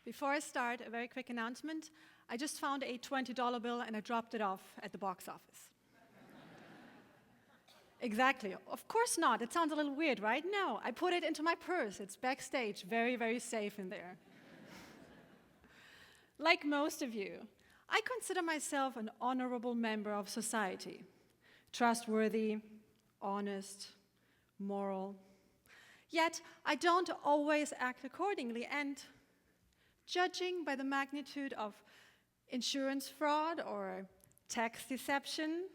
Before I start, a very quick announcement. I just found a $20 bill and I dropped it off at the box office. Exactly. Of course not. It sounds a little weird, right? No, I put it into my purse. It's backstage, very, very safe in there. Like most of you, I consider myself an honorable member of society. Trustworthy, honest, moral. Yet, I don't always act accordingly, and judging by the magnitude of insurance fraud or tax deception,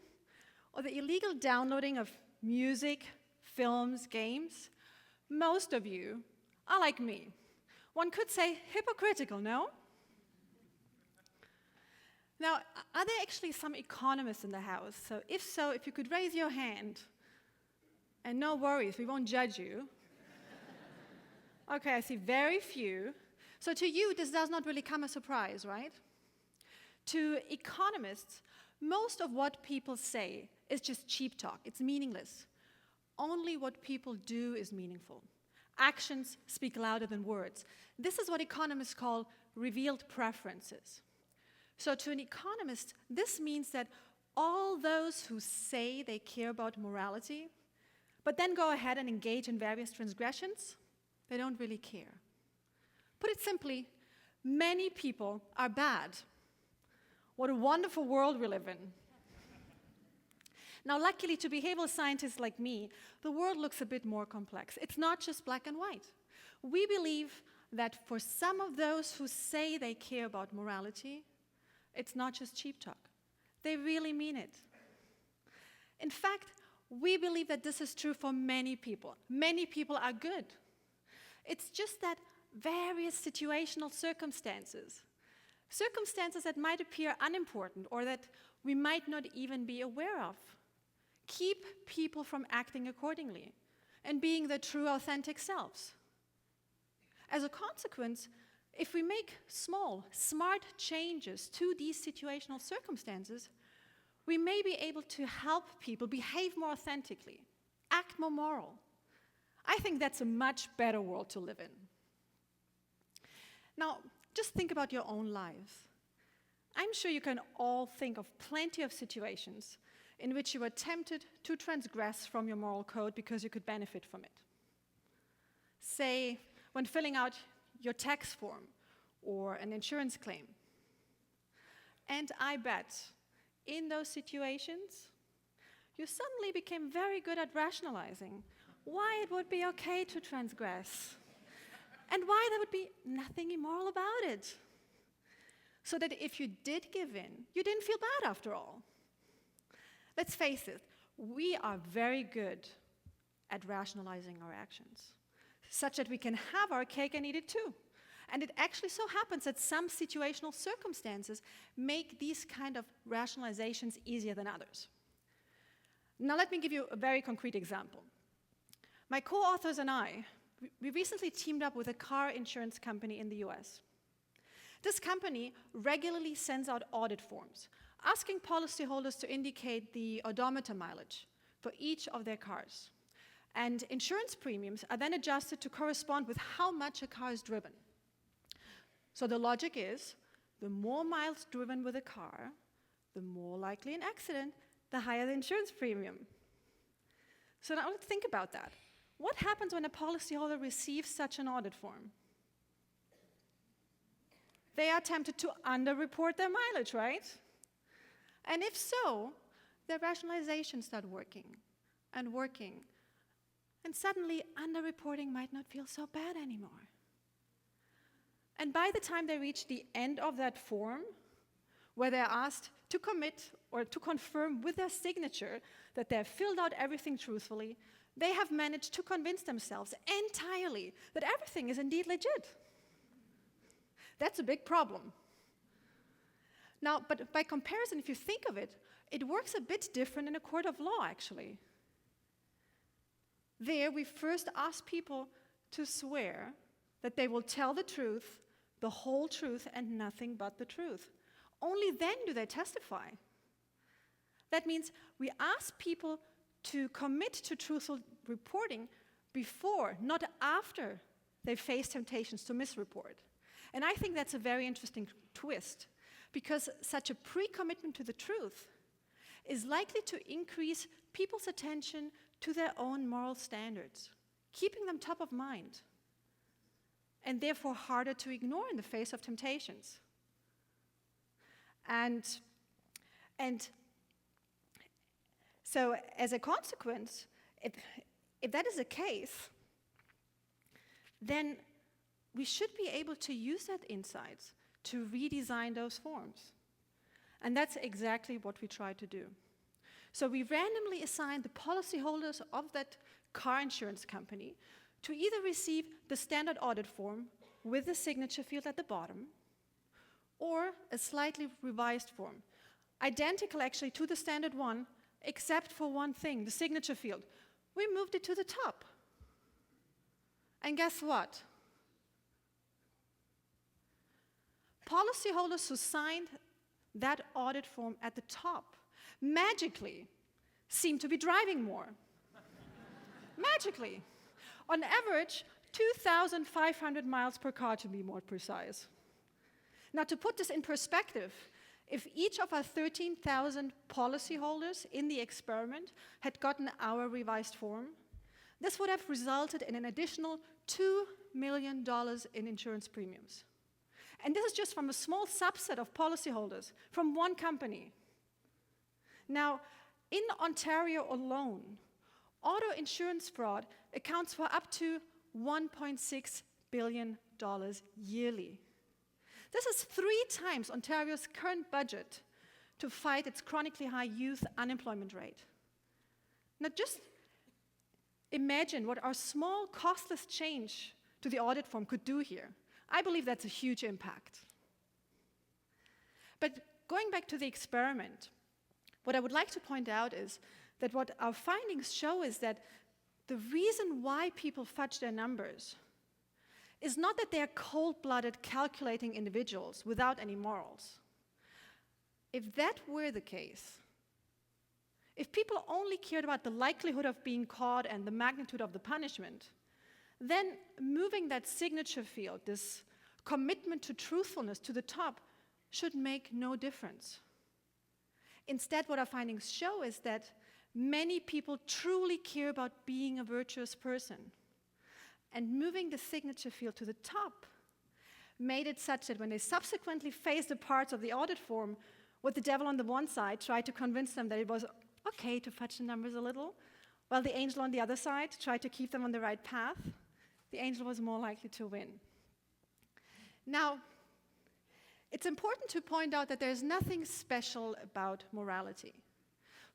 or the illegal downloading of music, films, games, most of you are like me. One could say hypocritical, no? Now, are there actually some economists in the house? So, if you could raise your hand, and no worries, we won't judge you. Okay, I see very few. So to you, this does not really come as a surprise, right? To economists, most of what people say is just cheap talk. It's meaningless. Only what people do is meaningful. Actions speak louder than words. This is what economists call revealed preferences. So to an economist, this means that all those who say they care about morality, but then go ahead and engage in various transgressions, they don't really care. Put it simply, many people are bad. What a wonderful world we live in. Now, luckily to behavioral scientists like me, the world looks a bit more complex. It's not just black and white. We believe that for some of those who say they care about morality, it's not just cheap talk. They really mean it. In fact, we believe that this is true for many people. Many people are good. It's just that various situational circumstances that might appear unimportant or that we might not even be aware of, keep people from acting accordingly and being their true, authentic selves. As a consequence, if we make small, smart changes to these situational circumstances, we may be able to help people behave more authentically, act more moral. I think that's a much better world to live in. Now, just think about your own lives. I'm sure you can all think of plenty of situations in which you were tempted to transgress from your moral code because you could benefit from it. Say, when filling out your tax form or an insurance claim. And I bet, in those situations, you suddenly became very good at rationalizing why it would be okay to transgress and why there would be nothing immoral about it. So that if you did give in, you didn't feel bad after all. Let's face it, we are very good at rationalizing our actions, such that we can have our cake and eat it too. And it actually so happens that some situational circumstances make these kind of rationalizations easier than others. Now let me give you a very concrete example. My co-authors and I, we recently teamed up with a car insurance company in the US. This company regularly sends out audit forms, asking policyholders to indicate the odometer mileage for each of their cars. And insurance premiums are then adjusted to correspond with how much a car is driven. So the logic is, the more miles driven with a car, the more likely an accident, the higher the insurance premium. So now let's think about that. What happens when a policyholder receives such an audit form? They are tempted to underreport their mileage, right? And if so, their rationalizations start working. And suddenly, underreporting might not feel so bad anymore. And by the time they reach the end of that form, where they're asked to commit or to confirm with their signature that they've filled out everything truthfully, they have managed to convince themselves entirely that everything is indeed legit. That's a big problem. Now, but by comparison, if you think of it, it works a bit different in a court of law, actually. There, we first ask people to swear that they will tell the truth, the whole truth, and nothing but the truth. Only then do they testify. That means we ask people to commit to truthful reporting before, not after, they face temptations to misreport. And I think that's a very interesting twist, because such a pre-commitment to the truth is likely to increase people's attention to their own moral standards, keeping them top of mind, and therefore harder to ignore in the face of temptations. And so as a consequence, if that is the case, then we should be able to use that insights to redesign those forms. And that's exactly what we try to do. So we randomly assign the policyholders of that car insurance company to either receive the standard audit form with the signature field at the bottom, or a slightly revised form, identical actually to the standard one, except for one thing, the signature field. We moved it to the top. And guess what? Policyholders who signed that audit form at the top magically seem to be driving more. Magically. On average, 2,500 miles per car, to be more precise. Now, to put this in perspective, if each of our 13,000 policyholders in the experiment had gotten our revised form, this would have resulted in an additional $2 million in insurance premiums. And this is just from a small subset of policyholders from one company. Now, in Ontario alone, auto insurance fraud accounts for up to $1.6 billion yearly. This is 3 times Ontario's current budget to fight its chronically high youth unemployment rate. Now just imagine what our small, costless change to the audit form could do here. I believe that's a huge impact. But going back to the experiment, what I would like to point out is that what our findings show is that the reason why people fudge their numbers is not that they're cold-blooded, calculating individuals without any morals. If that were the case, if people only cared about the likelihood of being caught and the magnitude of the punishment, then moving that signature field, this commitment to truthfulness, to the top, should make no difference. Instead, what our findings show is that many people truly care about being a virtuous person. And moving the signature field to the top made it such that when they subsequently faced the parts of the audit form with the devil on the one side, tried to convince them that it was okay to fudge the numbers a little, while the angel on the other side tried to keep them on the right path, the angel was more likely to win. Now, it's important to point out that there's nothing special about morality.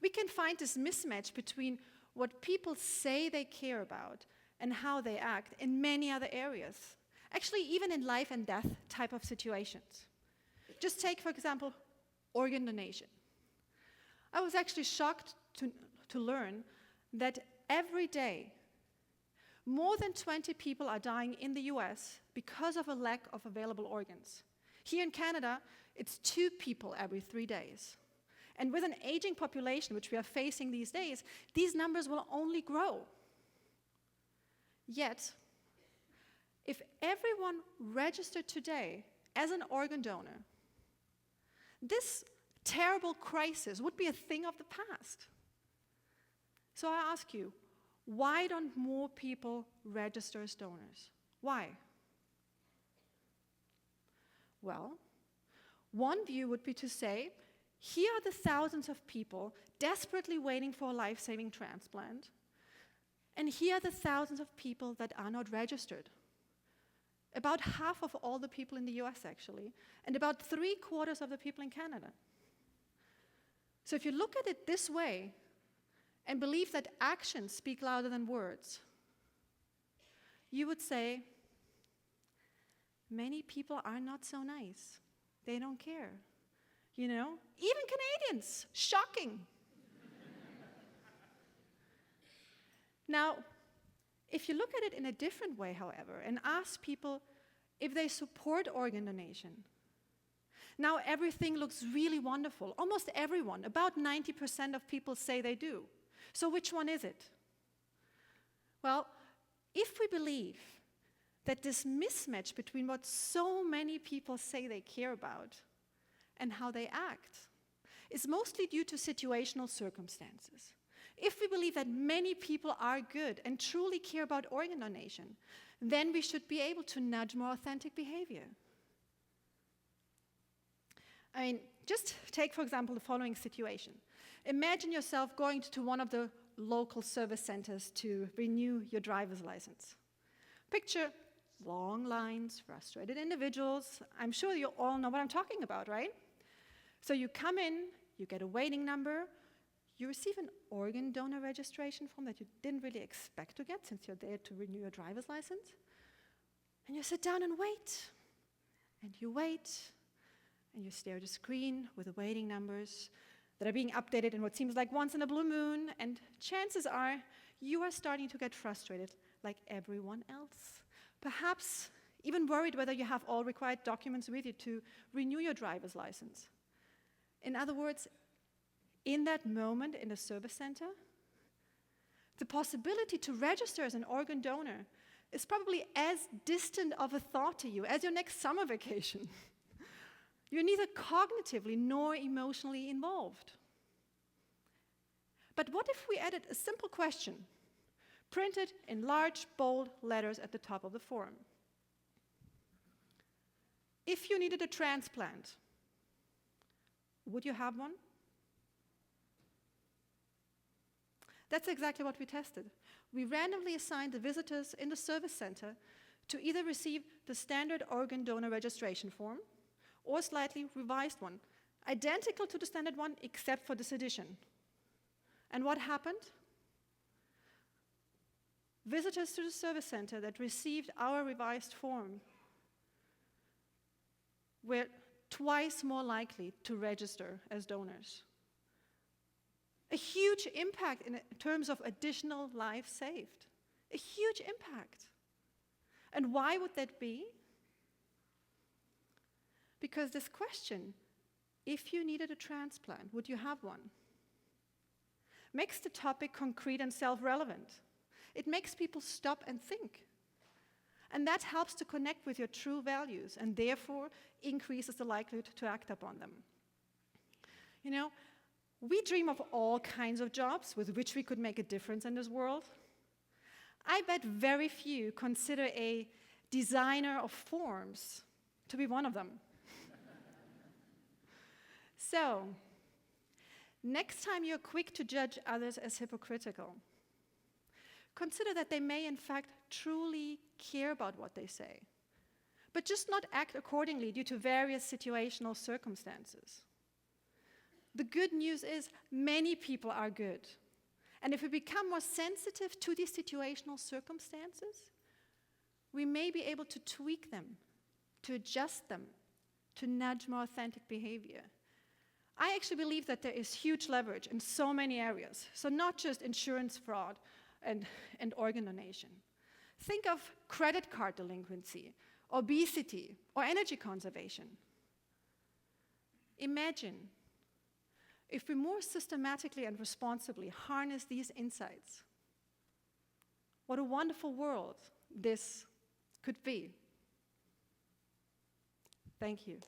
We can find this mismatch between what people say they care about and how they act in many other areas. Actually, even in life and death type of situations. Just take, for example, organ donation. I was actually shocked to learn that every day, more than 20 people are dying in the US because of a lack of available organs. Here in Canada, it's 2 people every 3 days. And with an aging population, which we are facing these days, these numbers will only grow. Yet, if everyone registered today as an organ donor, this terrible crisis would be a thing of the past. So I ask you, why don't more people register as donors? Why? Well, one view would be to say, here are the thousands of people desperately waiting for a life-saving transplant, and here are the thousands of people that are not registered. About half of all the people in the US, actually, and about 3/4 of the people in Canada. So if you look at it this way, and believe that actions speak louder than words, you would say, many people are not so nice. They don't care. You know, even Canadians, shocking. Now, if you look at it in a different way, however, and ask people if they support organ donation, now everything looks really wonderful. Almost everyone, about 90% of people say they do. So which one is it? Well, if we believe that this mismatch between what so many people say they care about and how they act is mostly due to situational circumstances. If we believe that many people are good and truly care about organ donation, then we should be able to nudge more authentic behavior. I mean, just take, for example, the following situation. Imagine yourself going to one of the local service centers to renew your driver's license. Picture long lines, frustrated individuals. I'm sure you all know what I'm talking about, right? So you come in, you get a waiting number, you receive an organ donor registration form that you didn't really expect to get since you're there to renew your driver's license. And you sit down and wait. And you wait, and you stare at a screen with the waiting numbers that are being updated in what seems like once in a blue moon, and chances are you are starting to get frustrated like everyone else. Perhaps even worried whether you have all required documents with you to renew your driver's license. In other words, in that moment in the service center, the possibility to register as an organ donor is probably as distant of a thought to you as your next summer vacation. You're neither cognitively nor emotionally involved. But what if we added a simple question, printed in large, bold letters at the top of the form? If you needed a transplant, would you have one? That's exactly what we tested. We randomly assigned the visitors in the service center to either receive the standard organ donor registration form or a slightly revised one, identical to the standard one except for this addition. And what happened? Visitors to the service center that received our revised form were twice more likely to register as donors. A huge impact in terms of additional lives saved. A huge impact. And why would that be? Because this question, if you needed a transplant, would you have one? Makes the topic concrete and self-relevant. It makes people stop and think. And that helps to connect with your true values and therefore increases the likelihood to act upon them. You know, we dream of all kinds of jobs with which we could make a difference in this world. I bet very few consider a designer of forms to be one of them. So, next time you're quick to judge others as hypocritical, consider that they may in fact truly care about what they say, but just not act accordingly due to various situational circumstances. The good news is many people are good. And if we become more sensitive to these situational circumstances, we may be able to tweak them, to adjust them, to nudge more authentic behavior. I actually believe that there is huge leverage in so many areas. So not just insurance fraud and organ donation. Think of credit card delinquency, obesity, or energy conservation. Imagine if we more systematically and responsibly harness these insights. What a wonderful world this could be. Thank you.